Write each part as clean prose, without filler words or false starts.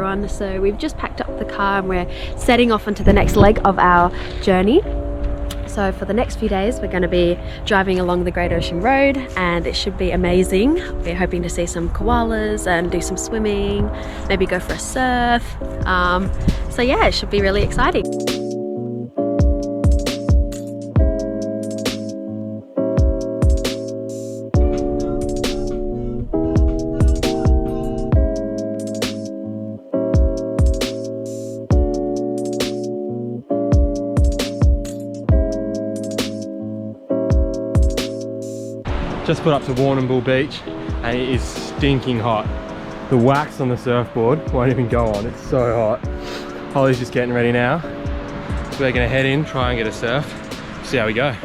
everyone. So we've just packed up the car and we're setting off onto the next leg of our journey. So for the next few days we're going to be driving along the Great Ocean Road and it should be amazing. We're hoping to see some koalas and do some swimming, maybe go for a surf. So yeah, it should be really exciting. Just put up to Warrnambool Beach and it is stinking hot. The wax on the surfboard won't even go on, it's so hot. Holly's just getting ready now. So we're gonna head in, try and get a surf, see how we go.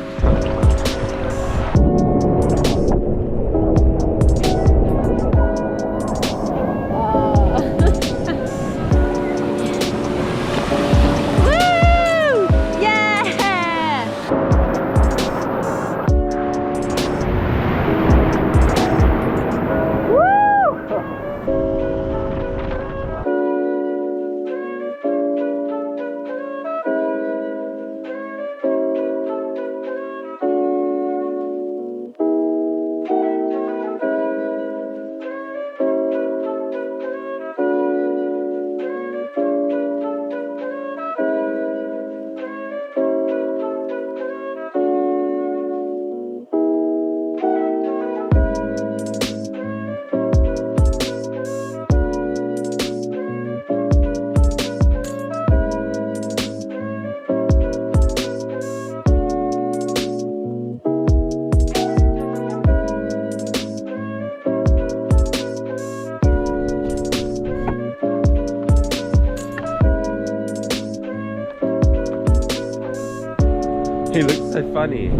He looks so funny.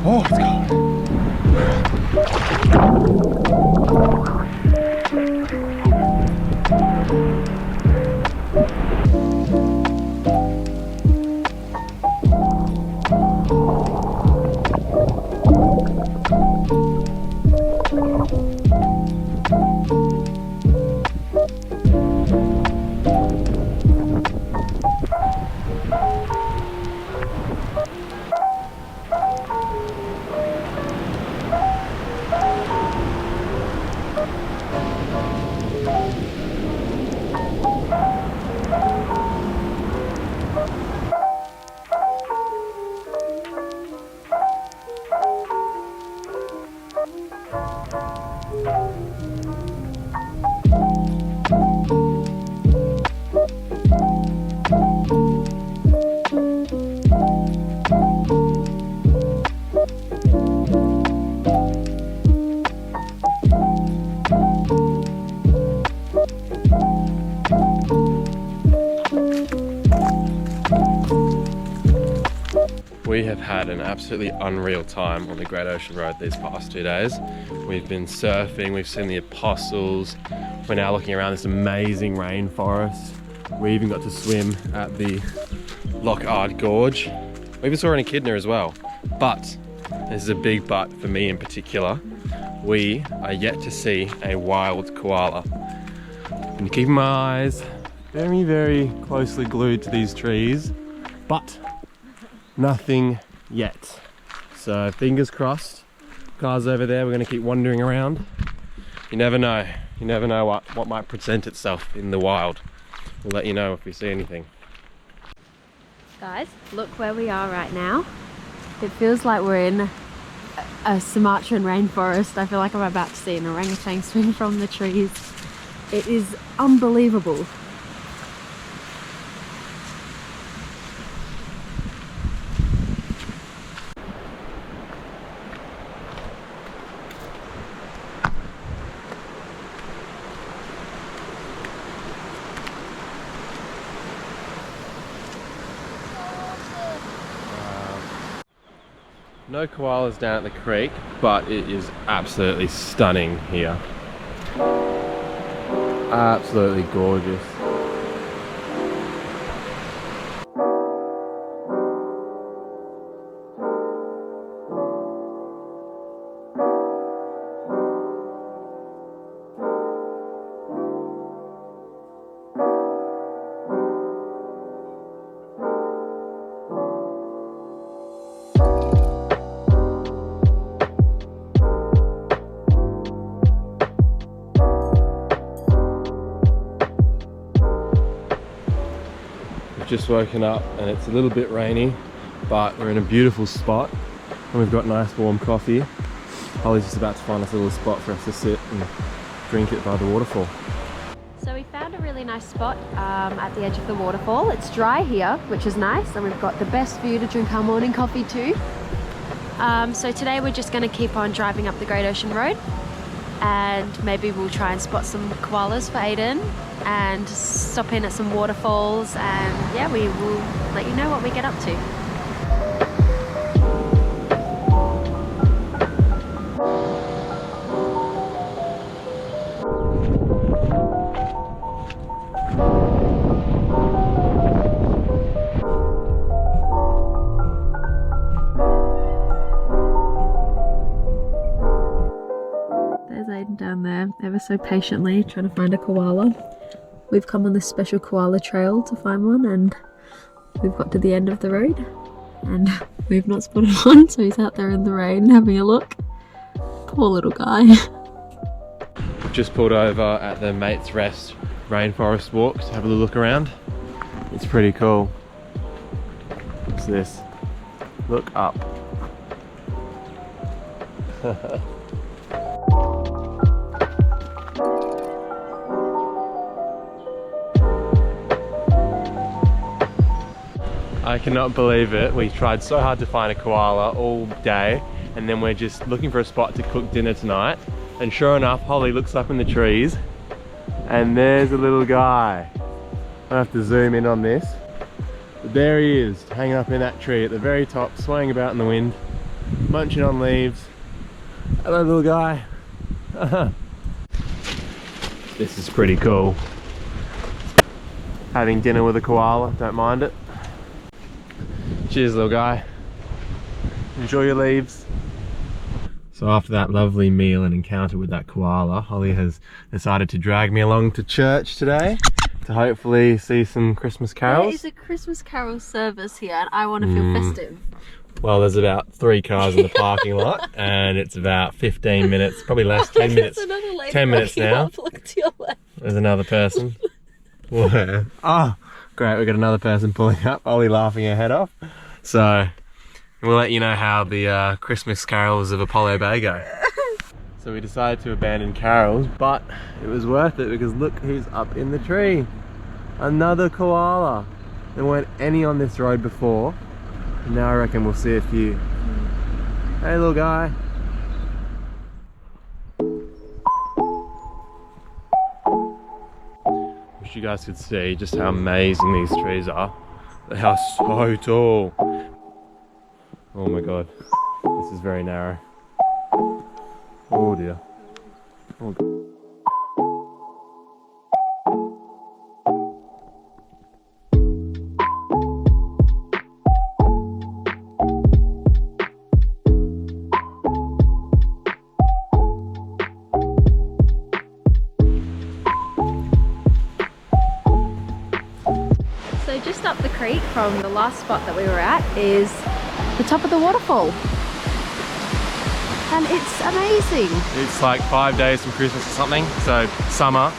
Oh, it's cold. We have had an absolutely unreal time on the Great Ocean Road these past 2 days. We've been surfing, we've seen the apostles, we're now looking around this amazing rainforest. We even got to swim at the Lockhart Gorge. We even saw an echidna as well. But, this is a big but for me in particular, we are yet to see a wild koala. I'm keeping my eyes very, very closely glued to these trees, but nothing yet. So fingers crossed. Cars over there, we're going to keep wandering around. You never know what might present itself in the wild. We'll let you know if we see anything. Guys, look where we are right now. It feels like we're in a Sumatran rainforest. I feel like I'm about to see an orangutan swing from the trees. It is unbelievable. No koalas down at the creek, but it is absolutely stunning here. Absolutely gorgeous. Just woken up and it's a little bit rainy, but we're in a beautiful spot and we've got nice warm coffee. Holly's just about to find us a little spot for us to sit and drink it by the waterfall. So we found a really nice spot at the edge of the waterfall. It's dry here, which is nice, and we've got the best view to drink our morning coffee too. So today we're just going to keep on driving up the Great Ocean Road, and maybe we'll try and spot some koalas for Aiden and stop in at some waterfalls, and yeah, we will let you know what we get up to. There's Aiden down there, ever so patiently trying to find a koala. We've come on this special koala trail to find one, and we've got to the end of the road and we've not spotted one, so he's out there in the rain having a look. Poor little guy. We've just pulled over at the Mate's Rest rainforest walk to have a little look around. It's pretty cool. What's this? Look up. I cannot believe it. We tried so hard to find a koala all day, and then we're just looking for a spot to cook dinner tonight. And sure enough, Holly looks up in the trees and there's a little guy. I have to zoom in on this. But there he is, hanging up in that tree at the very top, swaying about in the wind, munching on leaves. Hello, little guy. This is pretty cool. Having dinner with a koala, don't mind it. Cheers, little guy. Enjoy your leaves. So after that lovely meal and encounter with that koala, Holly has decided to drag me along to church today to hopefully see some Christmas carols. There is a Christmas carol service here and I want to feel festive. Well, there's about 3 cars in the parking lot and it's about 15 minutes, probably less, 10 minutes. 10 minutes now. Look to your left. There's another person. Where? Oh, great, we've got another person pulling up, Holly laughing her head off. So we'll let you know how the Christmas carols of Apollo Bay go. So we decided to abandon carols, but it was worth it because look who's up in the tree. Another koala. There weren't any on this road before. And now I reckon we'll see a few. Hey, little guy. Wish you guys could see just how amazing these trees are. They are so tall. Oh my god, this is very narrow. Oh dear. Oh god. So just up the creek from the last spot that we were at is the top of the waterfall. And it's amazing. It's like 5 days from Christmas or something, so summer,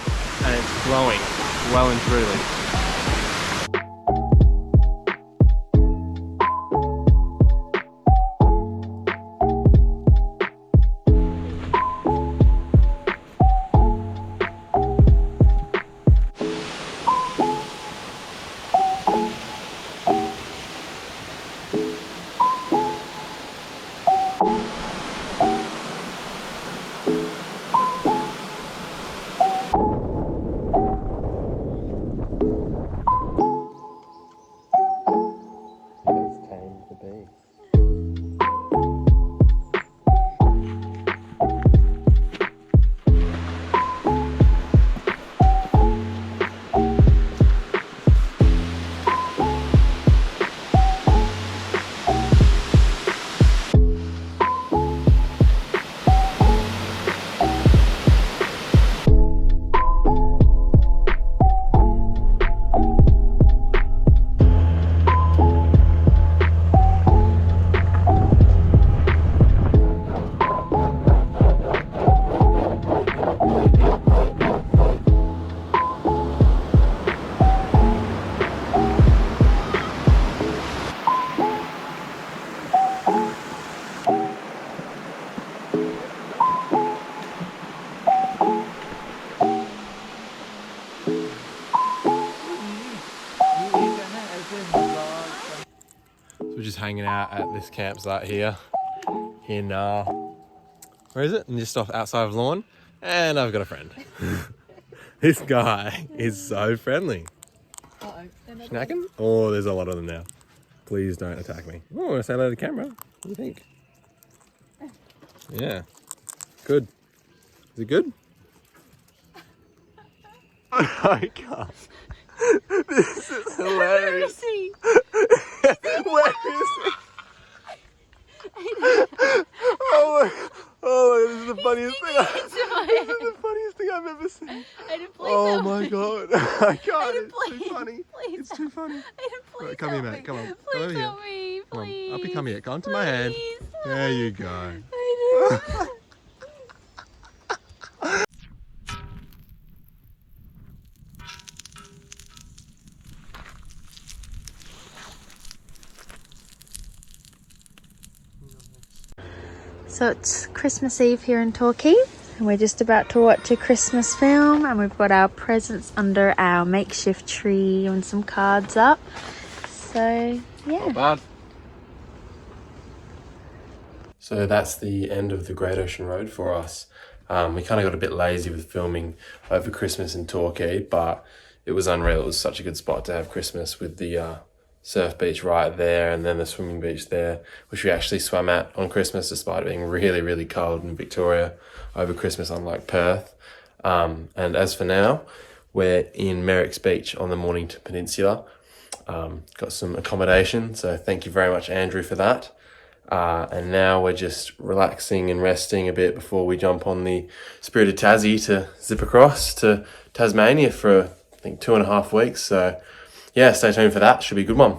and it's glowing well and truly. We're just hanging out at this campsite here in, where is it? Just off outside of Lawn. And I've got a friend. This guy is so friendly. Snacking? Oh, there's a lot of them now. Please don't attack me. Oh, I want to say hello to the camera. What do you think? Yeah. Good. Is it good? I can't. This is hilarious. Where is he? Oh, this is the funniest thing. This is the funniest thing I've ever seen. Oh my god. I can't. It's too funny. It's too funny. Right, come here, mate. Come on. Come over here. Come on. Up you come here. Go onto my hand. There you go. So it's Christmas Eve here in Torquay, and we're just about to watch a Christmas film, and we've got our presents under our makeshift tree and some cards up. So yeah. Not bad. So that's the end of the Great Ocean Road for us. We kind of got a bit lazy with filming over Christmas in Torquay, but it was unreal. It was such a good spot to have Christmas with the surf beach right there and then the swimming beach there, which we actually swam at on Christmas despite it being really, really cold in Victoria over Christmas, unlike Perth. And as for now, we're in Merrick's Beach on the Mornington Peninsula. Got some accommodation, so thank you very much, Andrew, for that. And now we're just relaxing and resting a bit before we jump on the Spirit of Tassie to zip across to Tasmania for, I think, 2.5 weeks. So yeah, stay tuned for that. Should be a good one.